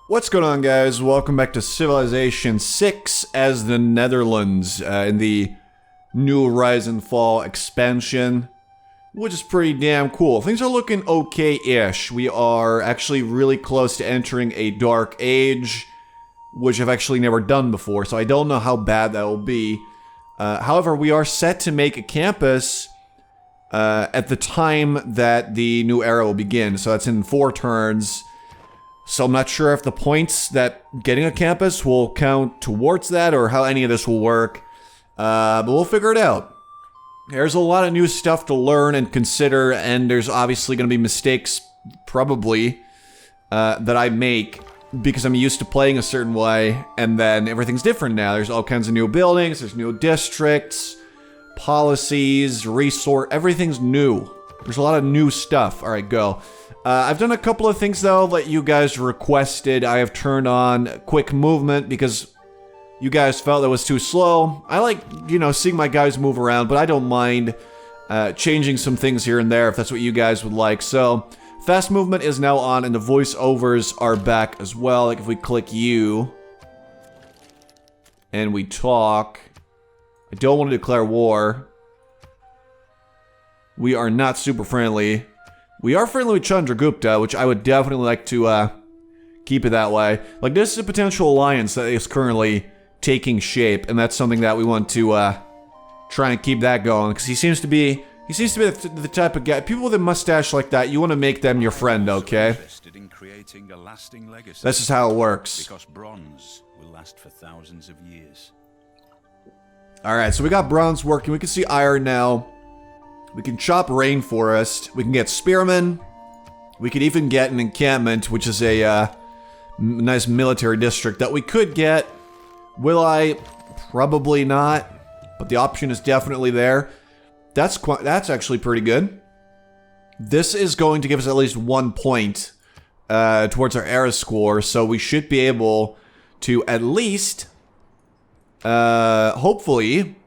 What's going on, guys? Welcome back to Civilization 6 as the Netherlands in the New Rise and Fall expansion, which is pretty damn cool. Things are looking okay-ish. We are actually really close to entering a dark age, which I've actually never done before, so I don't know how bad that will be. However, we are set to make a campus at the time that the new era will begin, so that's in 4 turns. So I'm not sure if the points that getting a campus will count towards that or how any of this will work. But we'll figure it out. There's a lot of new stuff to learn and consider, and there's obviously going to be mistakes, probably, that I make because I'm used to playing a certain way, and then everything's different now. There's all kinds of new buildings, there's new districts, policies, resource, everything's new. There's a lot of new stuff. Alright, go. I've done a couple of things, though, that you guys requested. I have turned on quick movement because you guys felt that was too slow. I like, you know, seeing my guys move around, but I don't mind changing some things here and there if that's what you guys would like. So, fast movement is now on, and the voiceovers are back as well. Like, if we click U and we talk, I don't want to declare war. We are not super friendly. We are friendly with Chandragupta, which I would definitely like to keep it that way. Like, this is a potential alliance that is currently taking shape, and that's something that we want to try and keep that going, because he seems to be the type of guy. People with a mustache like that, you want to make them your friend, okay? This is how it works. Because bronze will last for thousands of years. All right, so we got bronze working. We can see iron now. We can chop rainforest. We can get spearmen. We could even get an encampment, which is a nice military district that we could get. Will I? Probably not. But the option is definitely there. That's actually pretty good. This is going to give us at least 1 point towards our era score, so we should be able to at least, hopefully,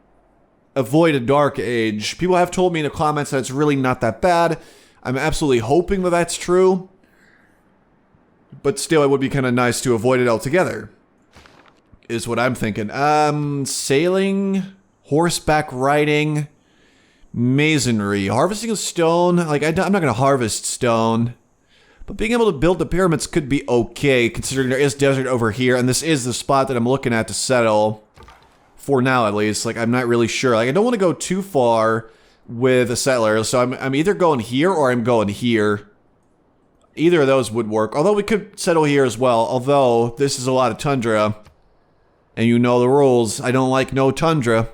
avoid a dark age. People have told me in the comments that it's really not that bad. I'm absolutely hoping that that's true. But still, it would be kind of nice to avoid it altogether, is what I'm thinking. Sailing, horseback riding, masonry. Harvesting of stone. Like, I'm not going to harvest stone. But being able to build the pyramids could be okay, considering there is desert over here, and this is the spot that I'm looking at to settle. For now, at least. Like, I'm not really sure. Like, I don't want to go too far with a settler, so I'm either going here or I'm going here. Either of those would work. Although we could settle here as well. Although, this is a lot of tundra. And you know the rules. I don't like no tundra.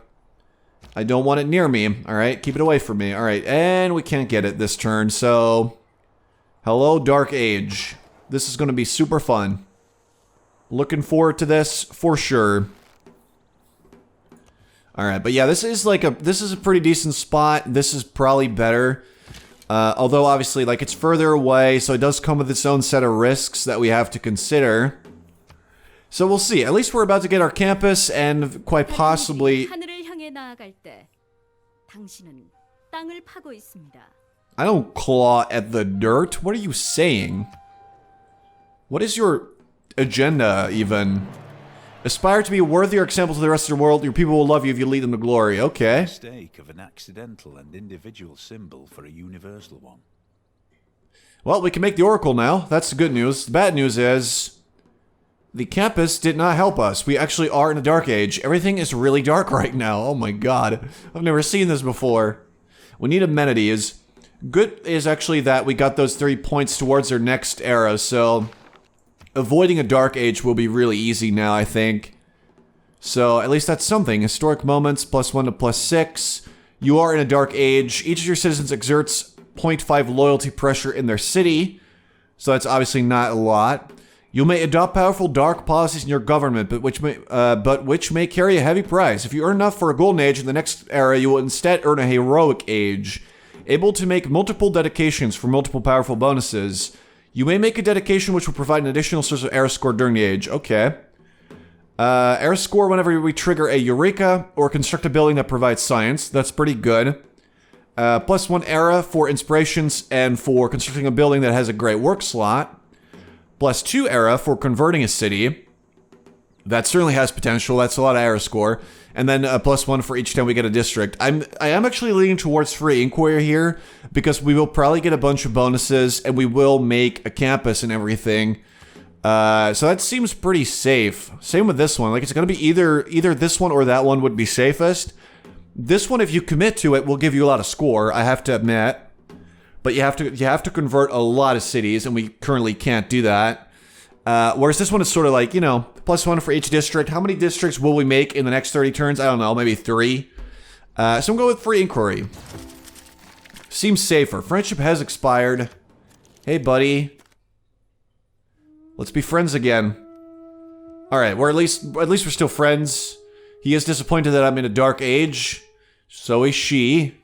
I don't want it near me. Alright, keep it away from me. Alright, and we can't get it this turn, so... Hello, Dark Age. This is going to be super fun. Looking forward to this, for sure. Alright, but yeah, this is a pretty decent spot. This is probably better. Although, obviously, like, it's further away, so it does come with its own set of risks that we have to consider. So we'll see. At least we're about to get our campus, and quite possibly... I don't claw at the dirt. What are you saying? What is your agenda, even? Aspire to be a worthier example to the rest of the world. Your people will love you if you lead them to glory. Okay. Mistake of an accidental and individual symbol for a universal one. Well, we can make the oracle now. That's the good news. The bad news is the campus did not help us. We actually are in a dark age. Everything is really dark right now. Oh my god. I've never seen this before. We need amenities. Good is actually that we got those 3 points towards our next era, so... Avoiding a dark age will be really easy now, I think. So, at least that's something. Historic moments, +1 to +6. You are in a dark age. Each of your citizens exerts 0.5 loyalty pressure in their city. So that's obviously not a lot. You may adopt powerful dark policies in your government, but which may carry a heavy price. If you earn enough for a golden age in the next era, you will instead earn a heroic age. Able to make multiple dedications for multiple powerful bonuses. You may make a dedication which will provide an additional source of era score during the age. Okay. Era score whenever we trigger a Eureka or construct a building that provides science. That's pretty good. +1 era for inspirations and for constructing a building that has a great work slot. +2 era for converting a city. That certainly has potential. That's a lot of era score. And then +1 for each time we get a district. I am actually leaning towards free inquiry here because we will probably get a bunch of bonuses and we will make a campus and everything. So that seems pretty safe. Same with this one. Like, it's going to be either this one or that one would be safest. This one, if you commit to it, will give you a lot of score, I have to admit. But you have to convert a lot of cities, and we currently can't do that. Whereas this one is sort of like, you know, +1 for each district. How many districts will we make in the next 30 turns? I don't know, maybe 3. So I'm going with free inquiry. Seems safer. Friendship has expired. Hey, buddy. Let's be friends again. Alright, at least we're still friends. He is disappointed that I'm in a dark age. So is she.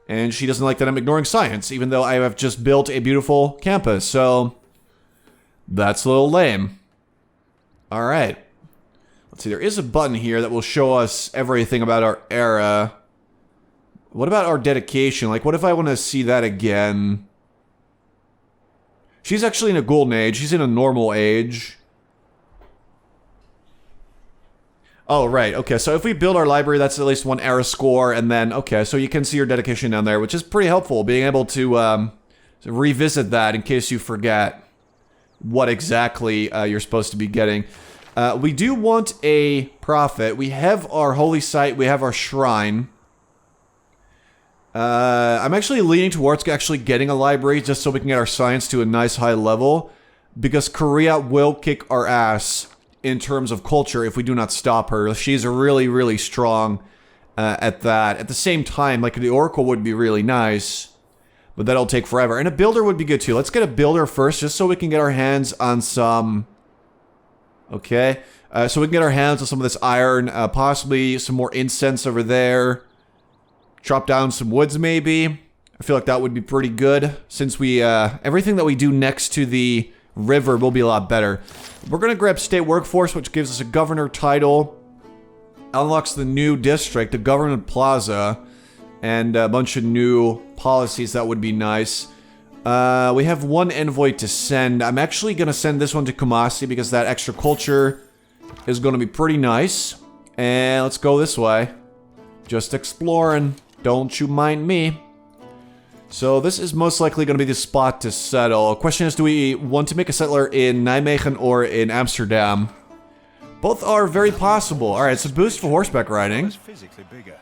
And she doesn't like that I'm ignoring science, even though I have just built a beautiful campus. So that's a little lame. Alright. Let's see, there is a button here that will show us everything about our era. What about our dedication? Like, what if I want to see that again? She's actually in a golden age. She's in a normal age. Oh, right. Okay, so if we build our library, that's at least 1 era score, and then, okay, so you can see your dedication down there, which is pretty helpful, being able to revisit that in case you forget what exactly you're supposed to be getting. We do want a prophet. We have our holy site. We have our shrine. I'm actually leaning towards actually getting a library just so we can get our science to a nice high level, because Korea will kick our ass in terms of culture if we do not stop her. She's really, really strong at that. At the same time, like, the Oracle would be really nice, but that'll take forever. And a builder would be good too. Let's get a builder first, just so we can get our hands on some... Okay, so we can get our hands on some of this iron, possibly some more incense over there. Chop down some woods, maybe. I feel like that would be pretty good, since we, everything that we do next to the river will be a lot better. We're gonna grab state workforce, which gives us a governor title. Unlocks the new district, the government plaza, and a bunch of new policies that would be nice. We have 1 envoy to send. I'm actually gonna send this one to Kumasi because that extra culture is gonna be pretty nice. And let's go this way. Just exploring. Don't you mind me. So this is most likely going to be the spot to settle. Question is, do we want to make a settler in Nijmegen or in Amsterdam? Both are very possible. All right, it's a boost for horseback riding. Physically bigger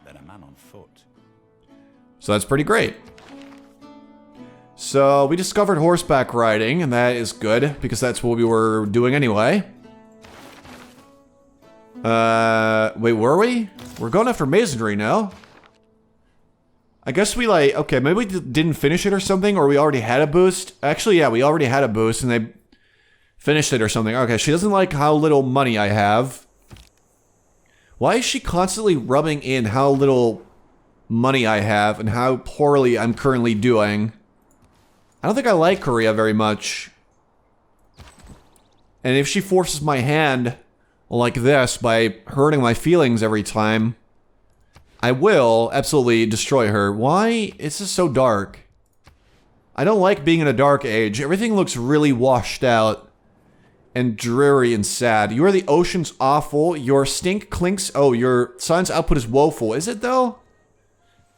than a man on foot. So that's pretty great. So we discovered horseback riding, and that is good because that's what we were doing anyway. Wait, were we? We're going after masonry now. I guess we okay, maybe we didn't finish it or something, or we already had a boost. Actually, yeah, we already had a boost and they finished it or something. Okay, she doesn't like how little money I have. Why is she constantly rubbing in how little money I have and how poorly I'm currently doing? I don't think I like Korea very much. And if she forces my hand like this by hurting my feelings every time, I will absolutely destroy her. Why is this so dark? I don't like being in a dark age. Everything looks really washed out and dreary and sad. You are the ocean's awful. Your stink clinks. Oh, your science output is woeful. Is it though?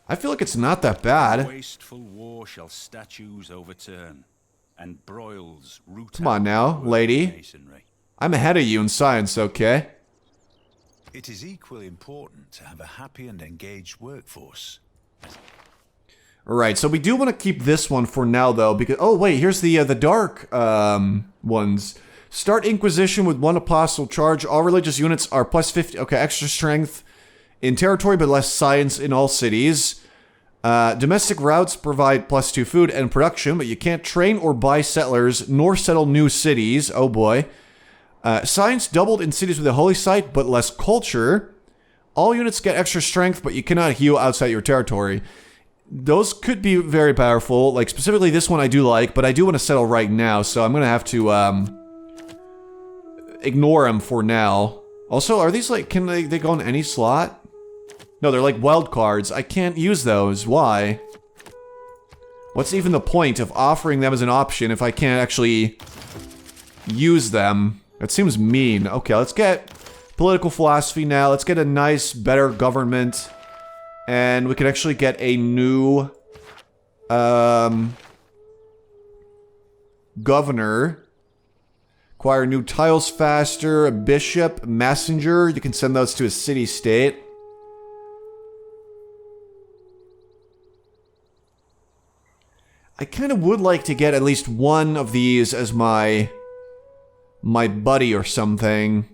I feel like it's not that bad. Wasteful war shall statues overturn, and broils root. Come on now, lady. Masonry. I'm ahead of you in science, okay? It is equally important to have a happy and engaged workforce. Alright, so we do want to keep this one for now, though, because... Oh, wait, here's the dark ones. Start Inquisition with 1 apostle charge. All religious units are +50... Okay, extra strength in territory, but less science in all cities. Domestic routes provide +2 food and production, but you can't train or buy settlers, nor settle new cities. Oh, boy. Science doubled in cities with a holy site, but less culture. All units get extra strength, but you cannot heal outside your territory. Those could be very powerful. Like, specifically this one I do like, but I do want to settle right now, so I'm going to have to, ignore them for now. Also, are these, like, can they go in any slot? No, they're like wild cards. I can't use those. Why? What's even the point of offering them as an option if I can't actually use them. That seems mean. Okay, let's get political philosophy now. Let's get a nice, better government. And we can actually get a new governor. Acquire new tiles faster, a bishop, messenger. You can send those to a city-state. I kind of would like to get at least one of these as my buddy or something.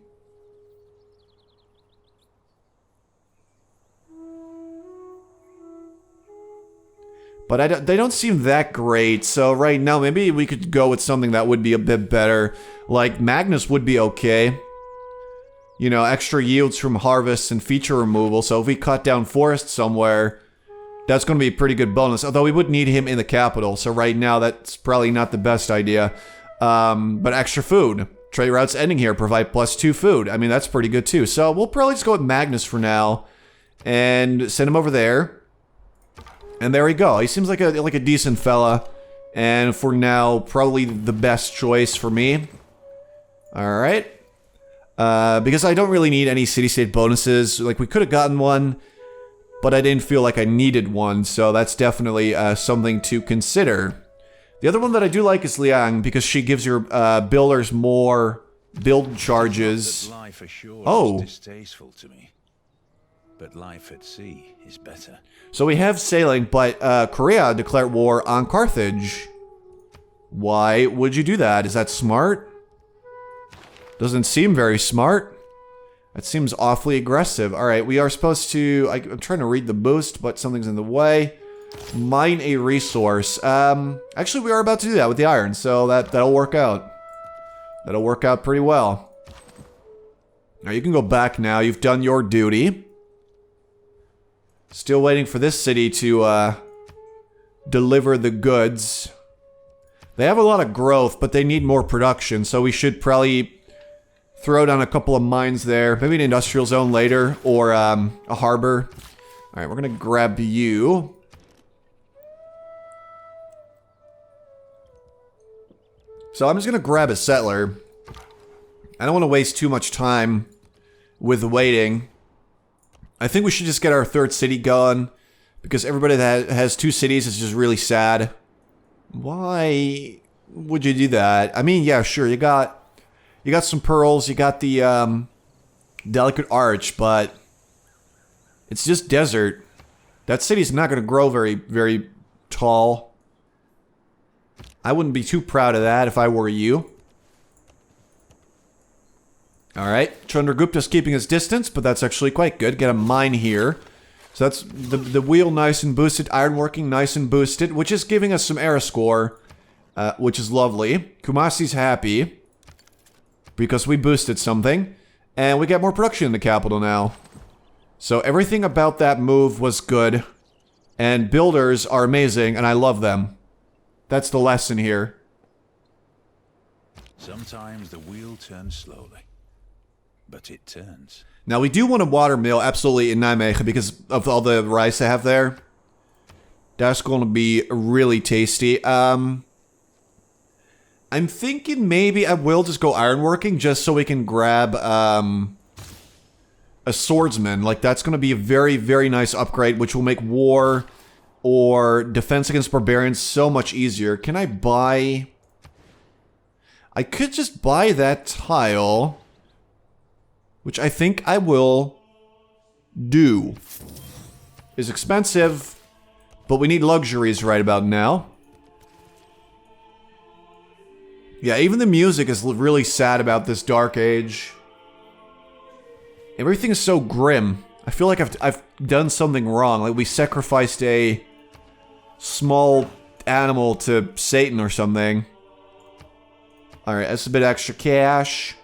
But they don't seem that great, so right now maybe we could go with something that would be a bit better. Like, Magnus would be okay. You know, extra yields from harvests and feature removal, so if we cut down forest somewhere, that's going to be a pretty good bonus. Although we would need him in the capital, so right now that's probably not the best idea. But extra food. Trade routes ending here provide +2 food. I mean, that's pretty good too. So we'll probably just go with Magnus for now. And send him over there. And there we go. He seems like a decent fella. And for now, probably the best choice for me. Alright. Because I don't really need any city-state bonuses. Like, we could have gotten one, but I didn't feel like I needed one. So that's definitely something to consider. The other one that I do like is Liang, because she gives your builders more build charges. Life ashore Oh. is distasteful to me, but life at sea is better. So we have sailing, but Korea declared war on Carthage. Why would you do that? Is that smart? Doesn't seem very smart. That seems awfully aggressive. Alright, we are supposed to... I'm trying to read the boost, but something's in the way. Mine a resource. Actually, we are about to do that with the iron, so that'll work out. That'll work out pretty well. Now, you can go back now. You've done your duty. Still waiting for this city to deliver the goods. They have a lot of growth, but they need more production, so we should probably throw down a couple of mines there. Maybe an industrial zone later, or a harbor. Alright, we're gonna grab you. So I'm just gonna grab a settler. I don't want to waste too much time with waiting. I think we should just get our third city going, because everybody that has 2 cities is just really sad. Why would you do that? I mean, yeah, sure, you got some pearls, you got the delicate arch, but it's just desert. That city's not going to grow very, very tall. I wouldn't be too proud of that if I were you. Alright, Chandragupta's keeping his distance, but that's actually quite good. Get a mine here. So that's the wheel nice and boosted, ironworking nice and boosted, which is giving us some era score, which is lovely. Kumasi's happy, because we boosted something, and we get more production in the capital now. So everything about that move was good, and builders are amazing, and I love them. That's the lesson here. Sometimes the wheel turns slowly, but it turns. Now, we do want a water mill, absolutely, in Nijmegen, because of all the rice I have there. That's going to be really tasty. I'm thinking maybe I will just go ironworking, just so we can grab a swordsman. Like, that's going to be a very, very nice upgrade, which will make war or defense against barbarians so much easier. Can I buy... I could just buy that tile, which I think I will do. It's expensive, but we need luxuries right about now. Yeah, even the music is really sad about this dark age. Everything is so grim. I feel like I've done something wrong. Like, we sacrificed a small animal to Satan or something. Alright, that's a bit extra cash.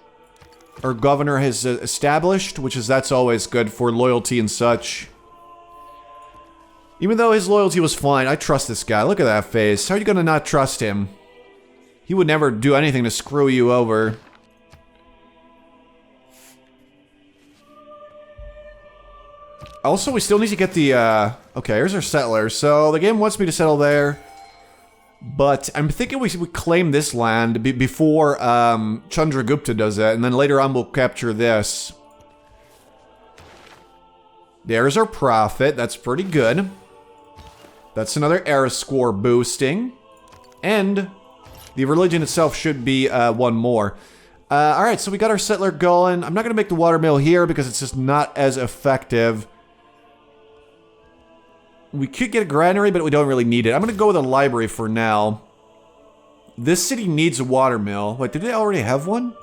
Our governor has established, that's always good for loyalty and such. Even though his loyalty was fine, I trust this guy. Look at that face. How are you gonna not trust him? He would never do anything to screw you over. Also, we still need to get the, okay, here's our settler. So, the game wants me to settle there. But I'm thinking we claim this land before Chandragupta does that, and then later on we'll capture this. There's our profit. That's pretty good. That's another era score boosting. And the religion itself should be one more. Alright, so we got our settler going. I'm not going to make the watermill here because it's just not as effective. We could get a granary, but we don't really need it. I'm going to go with a library for now. This city needs a watermill. Wait, did they already have one?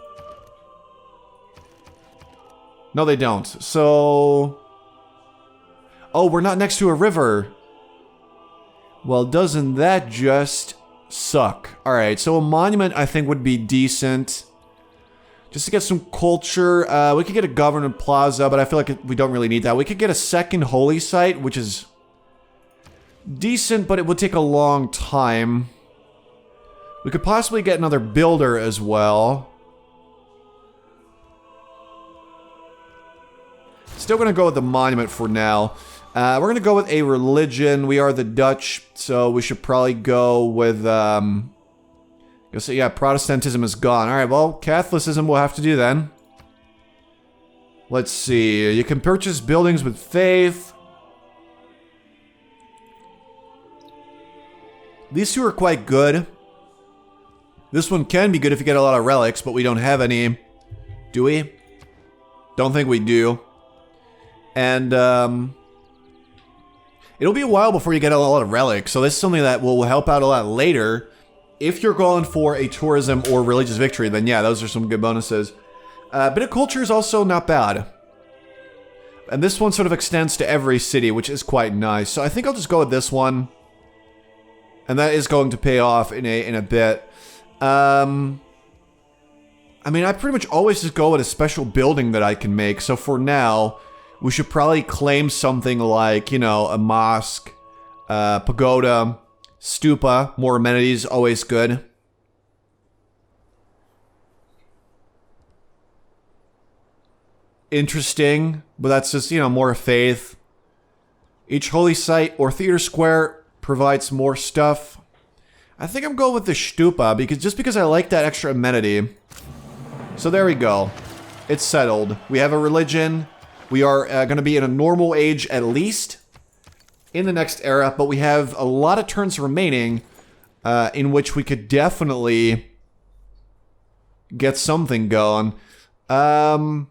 No, they don't. So... Oh, we're not next to a river. Well, doesn't that just suck? Alright, so a monument I think would be decent. Just to get some culture. We could get a government plaza, but I feel like we don't really need that. We could get a second holy site, which is decent, but it would take a long time. We could possibly get another builder as well. Still gonna go with the monument for now. We're gonna go with a religion. We are the Dutch, so we should probably go with, so yeah, Protestantism is gone. Alright, well, Catholicism we'll have to do then. Let's see. You can purchase buildings with faith. These two are quite good. This one can be good if you get a lot of relics, but we don't have any. Do we? Don't think we do. And, it'll be a while before you get a lot of relics, so this is something that will help out a lot later. If you're going for a tourism or religious victory, then yeah, those are some good bonuses. Bit of culture is also not bad. And this one sort of extends to every city, which is quite nice. So I think I'll just go with this one. And that is going to pay off in a bit. I mean, I pretty much always just go with a special building that I can make. So for now, we should probably claim something like, you know, a mosque, pagoda, stupa, more amenities, always good. Interesting, but that's just, you know, more faith. Each holy site or theater square provides more stuff. I think I'm going with the stupa because I like that extra amenity. So there we go. It's settled. We have a religion. We are going to be in a normal age at least in the next era, but we have a lot of turns remaining in which we could definitely get something going. I'm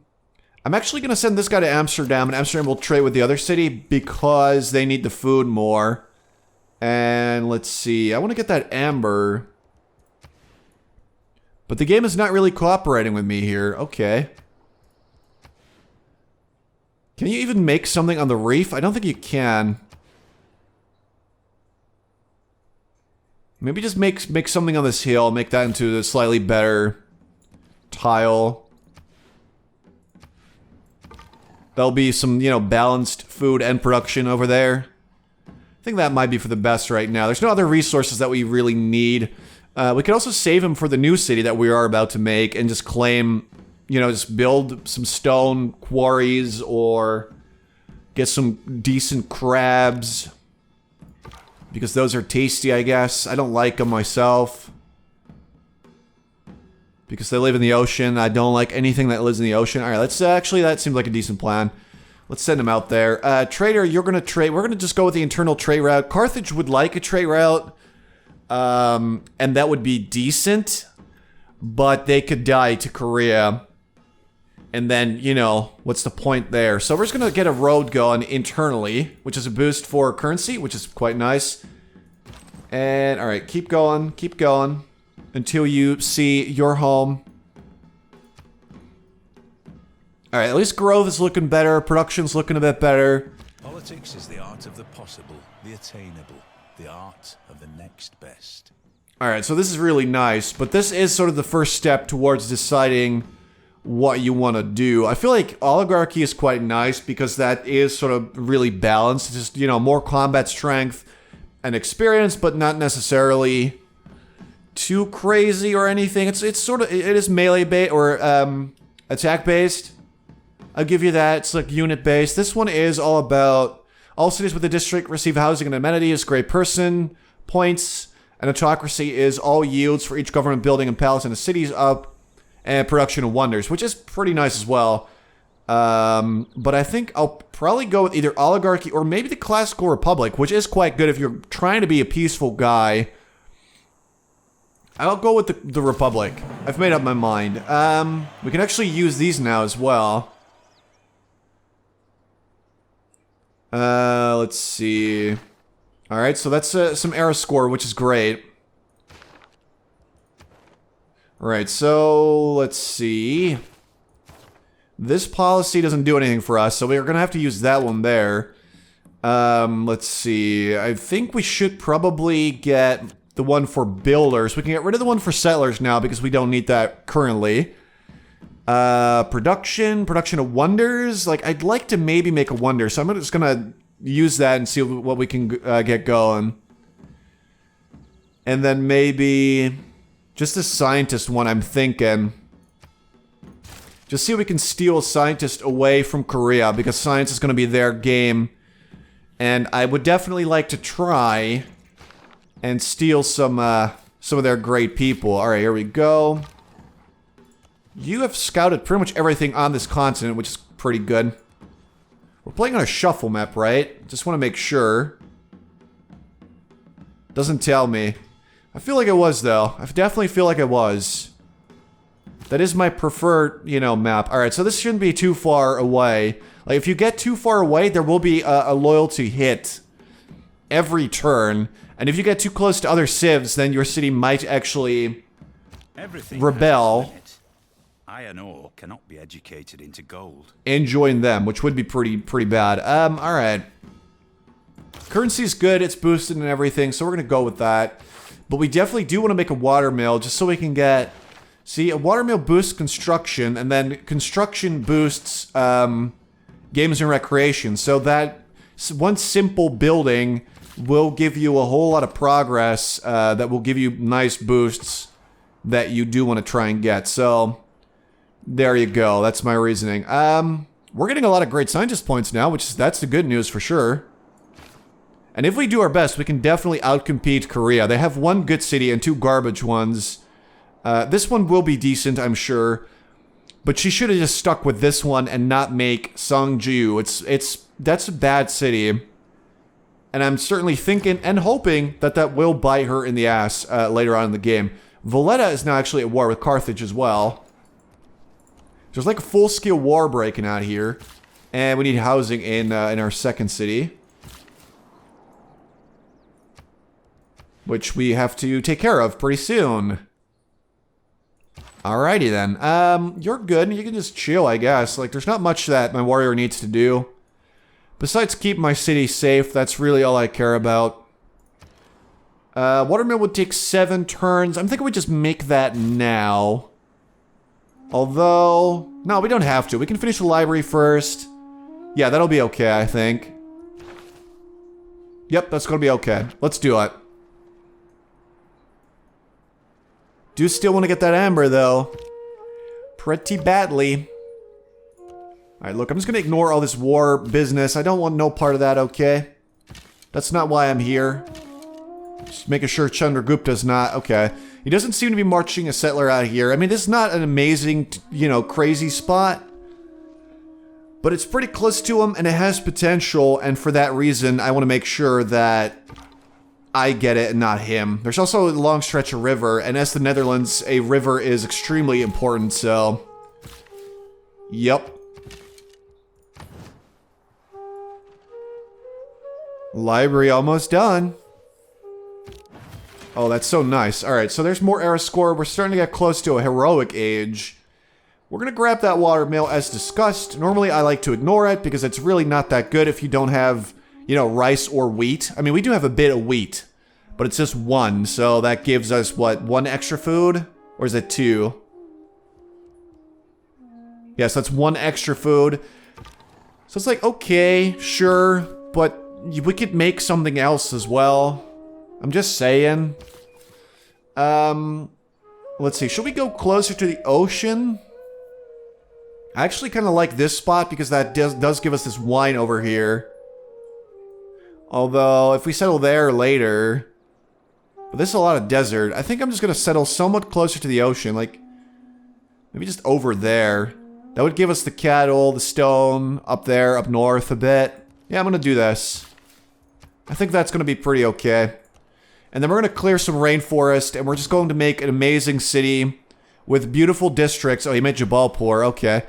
actually going to send this guy to Amsterdam, and Amsterdam will trade with the other city because they need the food more. And let's see, I want to get that amber. But the game is not really cooperating with me here. Okay. Can you even make something on the reef? I don't think you can. Maybe just make something on this hill, make that into a slightly better tile. There'll be some, you know, balanced food and production over there. I think that might be for the best right now. There's no other resources that we really need. We could also save them for the new city that we are about to make and just claim, you know, just build some stone quarries or get some decent crabs. Because those are tasty, I guess. I don't like them myself. Because they live in the ocean. I don't like anything that lives in the ocean. Alright, let's actually, that seems like a decent plan. Let's send him out there. Trader, you're going to trade. We're going to just go with the internal trade route. Carthage would like a trade route. And that would be decent. But they could die to Korea. And then, you know, what's the point there? So we're just going to get a road going internally, which is a boost for currency, which is quite nice. And, alright, keep going until you see your home. Alright, at least growth is looking better, production's looking a bit better. Politics is the art of the possible, the attainable, the art of the next best. Alright, so this is really nice, but this is sort of the first step towards deciding what you want to do. I feel like oligarchy is quite nice because that is sort of really balanced. It's just, you know, more combat strength and experience, but not necessarily too crazy or anything. It's sort of, it is melee based or attack based. I'll give you that. It's like unit based. This one is all about all cities with the district receive housing and amenities, great person points, An autocracy is all yields for each government building and palace in the cities up, and production of wonders, which is pretty nice as well. But I think I'll probably go with either oligarchy or maybe the classical republic, which is quite good if you're trying to be a peaceful guy. I'll go with the republic. I've made up my mind. We can actually use these now as well. Let's see. Alright, so that's some era score, which is great. Alright, so let's see. This policy doesn't do anything for us, so we're gonna have to use that one there. Let's see. I think we should probably get the one for builders. We can get rid of the one for settlers now because we don't need that currently. Production of wonders. Like, I'd like to maybe make a wonder, so I'm just gonna use that and see what we can get going. And then maybe just a scientist one, I'm thinking. Just see if we can steal a scientist away from Korea, because science is going to be their game. And I would definitely like to try and steal some of their great people. Alright, here we go. You have scouted pretty much everything on this continent, which is pretty good. We're playing on a shuffle map, right? Just want to make sure. Doesn't tell me. I feel like it was, though. I definitely feel like it was. That is my preferred, map. Alright, so this shouldn't be too far away. Like, if you get too far away, there will be a loyalty hit every turn. And if you get too close to other civs, then your city might actually rebel. I and ore cannot be educated into gold. And join them, which would be pretty bad. Alright. Currency's good, it's boosted and everything, so we're gonna go with that. But we definitely do want to make a watermill, just so we can get... See, a watermill boosts construction, and then construction boosts games and recreation. So that one simple building will give you a whole lot of progress that will give you nice boosts that you do want to try and get. So, there you go. That's my reasoning. We're getting a lot of great scientist points now, that's the good news for sure. And if we do our best, we can definitely outcompete Korea. They have one good city and two garbage ones. This one will be decent, I'm sure. But she should have just stuck with this one and not make Songju. That's a bad city. And I'm certainly thinking and hoping that will bite her in the ass later on in the game. Valletta is now actually at war with Carthage as well. There's like a full-scale war breaking out here. And we need housing in our second city. Which we have to take care of pretty soon. Alrighty then. You're good. You can just chill, I guess. Like, there's not much that my warrior needs to do. Besides keep my city safe, that's really all I care about. Watermill would take 7 turns. I'm thinking we just make that now. Although... No, we don't have to. We can finish the library first. Yeah, that'll be okay, I think. Yep, that's gonna be okay. Let's do it. Do still want to get that amber, though. Pretty badly. Alright, look, I'm just gonna ignore all this war business. I don't want no part of that, okay? That's not why I'm here. Just making sure Chandragupta's not... Okay. He doesn't seem to be marching a settler out here. I mean, this is not an amazing, crazy spot. But it's pretty close to him, and it has potential, and for that reason, I want to make sure that I get it and not him. There's also a long stretch of river, and as the Netherlands, a river is extremely important, so... Yep. Library almost done. Oh, that's so nice. Alright, so there's more era score. We're starting to get close to a heroic age. We're gonna grab that watermill as discussed. Normally, I like to ignore it because it's really not that good if you don't have, rice or wheat. I mean, we do have a bit of wheat, but it's just 1, so that gives us, what, 1 extra food? Or is it 2? Yes, that's 1 extra food. So it's like, okay, sure, but we could make something else as well. I'm just saying. Let's see. Should we go closer to the ocean? I actually kind of like this spot because that does give us this wine over here. Although, if we settle there later... But this is a lot of desert. I think I'm just going to settle somewhat closer to the ocean. Like, maybe just over there. That would give us the cattle, the stone, up there, up north a bit. Yeah, I'm going to do this. I think that's going to be pretty okay. And then we're going to clear some rainforest, and we're just going to make an amazing city with beautiful districts. Oh, he made Jabalpur. Okay.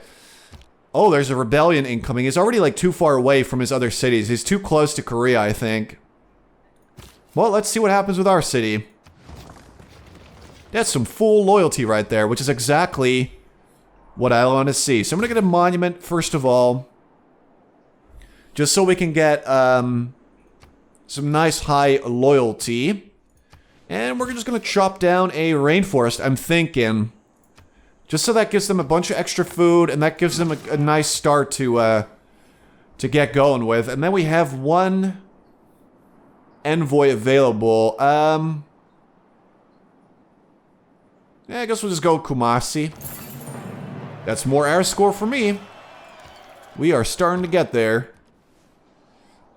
Oh, there's a rebellion incoming. He's already, like, too far away from his other cities. He's too close to Korea, I think. Well, let's see what happens with our city. That's some full loyalty right there, which is exactly what I want to see. So I'm going to get a monument, first of all. Just so we can get some nice high loyalty. And we're just going to chop down a rainforest, I'm thinking. Just so that gives them a bunch of extra food, and that gives them a nice start to get going with. And then we have one envoy available. Yeah, I guess we'll just go Kumasi. That's more air score for me. We are starting to get there.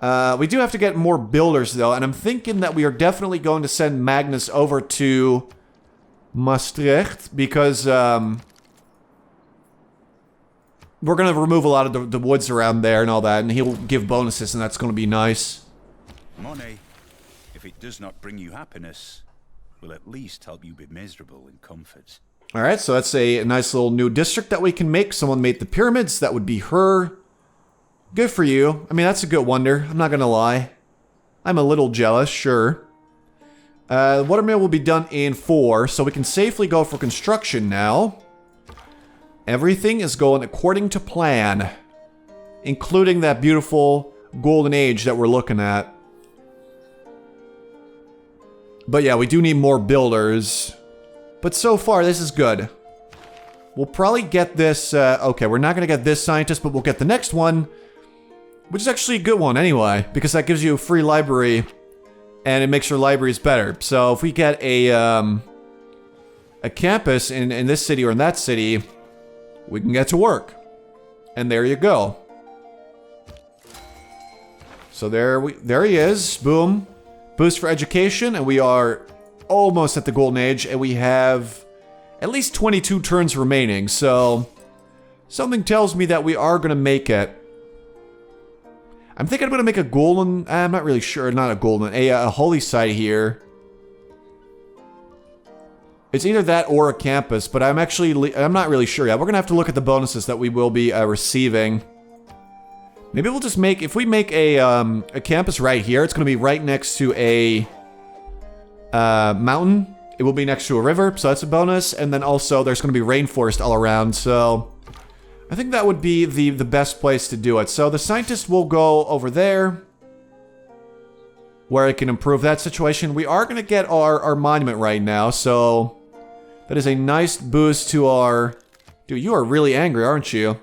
We do have to get more builders, though, and I'm thinking that we are definitely going to send Magnus over to Maastricht, because we're going to remove a lot of the woods around there and all that, and he'll give bonuses, and that's going to be nice. Money, if it does not bring you happiness, will at least help you be miserable in comfort. Alright, so that's a nice little new district that we can make. Someone made the pyramids. That would be her. Good for you. I mean, that's a good wonder. I'm not going to lie. I'm a little jealous, sure. Watermill will be done in 4, so we can safely go for construction now. Everything is going according to plan. Including that beautiful golden age that we're looking at. But yeah, we do need more builders. But so far, this is good. We'll probably get this... okay, we're not going to get this scientist, but we'll get the next one. Which is actually a good one anyway, because that gives you a free library. And it makes your libraries better. So if we get a campus in this city or in that city, we can get to work. And there you go. So there he is. Boom. Boost for education, and we are almost at the golden age, and we have at least 22 turns remaining, so something tells me that we are going to make it. I'm thinking I'm going to make a golden, I'm not really sure, not a golden, a holy site here. It's either that or a campus, but I'm not really sure yet. We're going to have to look at the bonuses that we will be receiving. Maybe we'll just make, if we make a campus right here, it's going to be right next to a mountain. It will be next to a river, so that's a bonus. And then also there's going to be rainforest all around, so I think that would be the best place to do it. So the scientist will go over there, where it can improve that situation. We are going to get our monument right now, so that is a nice boost to our... Dude, you are really angry, aren't you?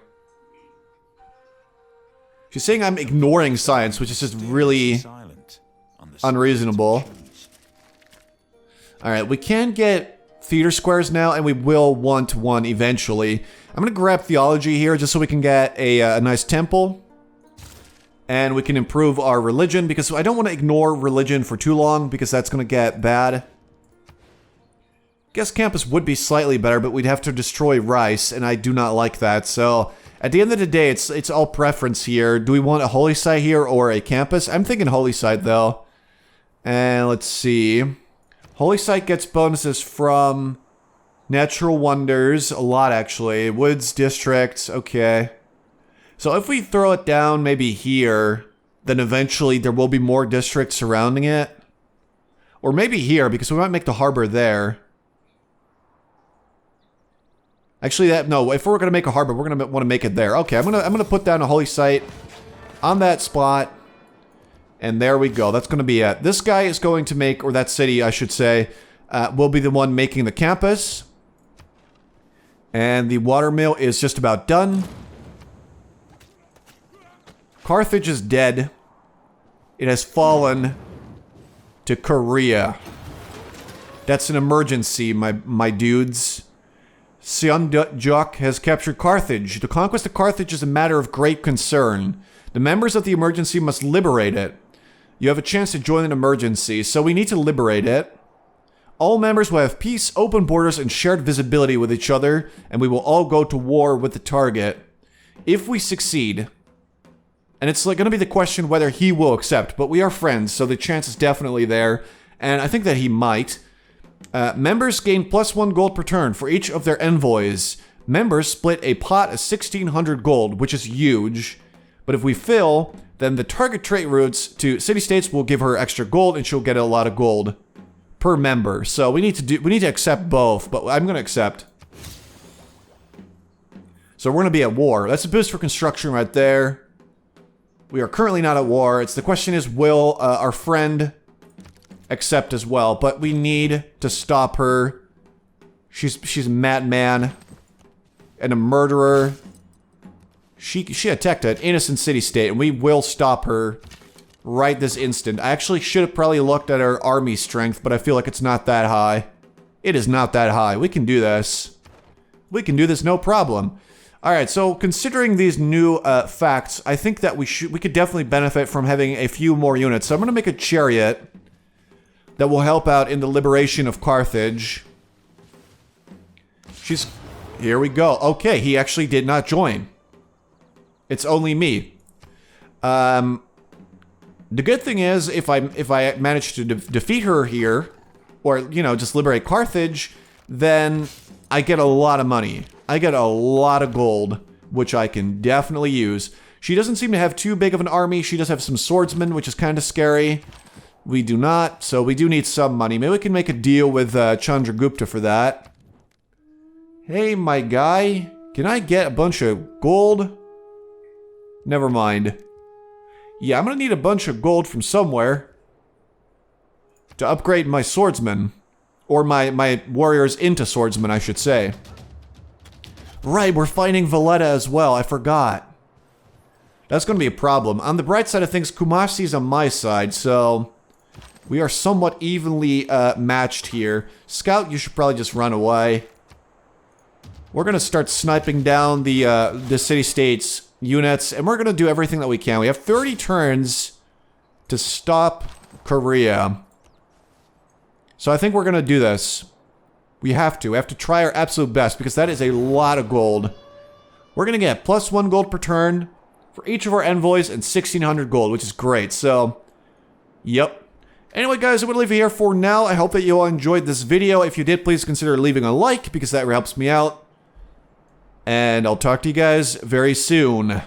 She's saying I'm ignoring science, which is just really unreasonable. Alright, we can get theater squares now, and we will want one eventually. I'm going to grab theology here, just so we can get a nice temple. And we can improve our religion, because I don't want to ignore religion for too long, because that's going to get bad. Guess campus would be slightly better, but we'd have to destroy rice, and I do not like that, so... At the end of the day, it's all preference here. Do we want a holy site here or a campus? I'm thinking holy site, though. And let's see. Holy site gets bonuses from natural wonders. A lot, actually. Woods, districts. Okay. So if we throw it down maybe here, then eventually there will be more districts surrounding it. Or maybe here, because we might make the harbor there. Actually, no. If we're gonna make a harbor, we're gonna want to make it there. Okay, I'm gonna put down a holy site on that spot, and there we go. That's gonna be it. This guy is going to make, or that city, I should say, will be the one making the campus, and the watermill is just about done. Carthage is dead. It has fallen to Korea. That's an emergency, my dudes. Seonjuk has captured Carthage. The conquest of Carthage is a matter of great concern. The members of the emergency must liberate it. You have a chance to join an emergency, so we need to liberate it. All members will have peace, open borders, and shared visibility with each other, and we will all go to war with the target. If we succeed, and it's like going to be the question whether he will accept, but we are friends, so the chance is definitely there, and I think that he might. Members gain +1 gold per turn for each of their envoys. Members split a pot of 1,600 gold, which is huge. But if we fail, then the target trait routes to city-states will give her extra gold, and she'll get a lot of gold per member. So we need to accept both, but I'm going to accept. So we're going to be at war. That's a boost for construction right there. We are currently not at war. The question is, will our friend accept as well? But we need to stop her. She's a madman and a murderer. She attacked an innocent city-state, and we will stop her right this instant. I actually should have probably looked at our army strength, but I feel like it's not that high. It is not that high. We can do this. We can do this no problem. Alright, so considering these new facts, I think that we could definitely benefit from having a few more units. So I'm going to make a chariot that will help out in the liberation of Carthage. Here we go. Okay, he actually did not join. It's only me. The good thing is, if I manage to defeat her here, or, you know, just liberate Carthage, then I get a lot of money. I get a lot of gold, which I can definitely use. She doesn't seem to have too big of an army. She does have some swordsmen, which is kind of scary. We do not, so we do need some money. Maybe we can make a deal with Chandragupta for that. Hey, my guy, can I get a bunch of gold? Never mind. Yeah, I'm gonna need a bunch of gold from somewhere to upgrade my swordsmen. Or my warriors into swordsmen, I should say. Right, we're fighting Valletta as well, I forgot. That's gonna be a problem. On the bright side of things, Kumasi's on my side, so we are somewhat evenly matched here. Scout, you should probably just run away. We're gonna start sniping down the city-states units, and we're gonna do everything that we can. We have 30 turns to stop Korea. So I think we're gonna do this. We have to try our absolute best, because that is a lot of gold. We're gonna get +1 gold per turn for each of our envoys and 1,600 gold, which is great. So, yep. Anyway, guys, I'm gonna leave it here for now. I hope that you all enjoyed this video. If you did, please consider leaving a like, because that helps me out. And I'll talk to you guys very soon.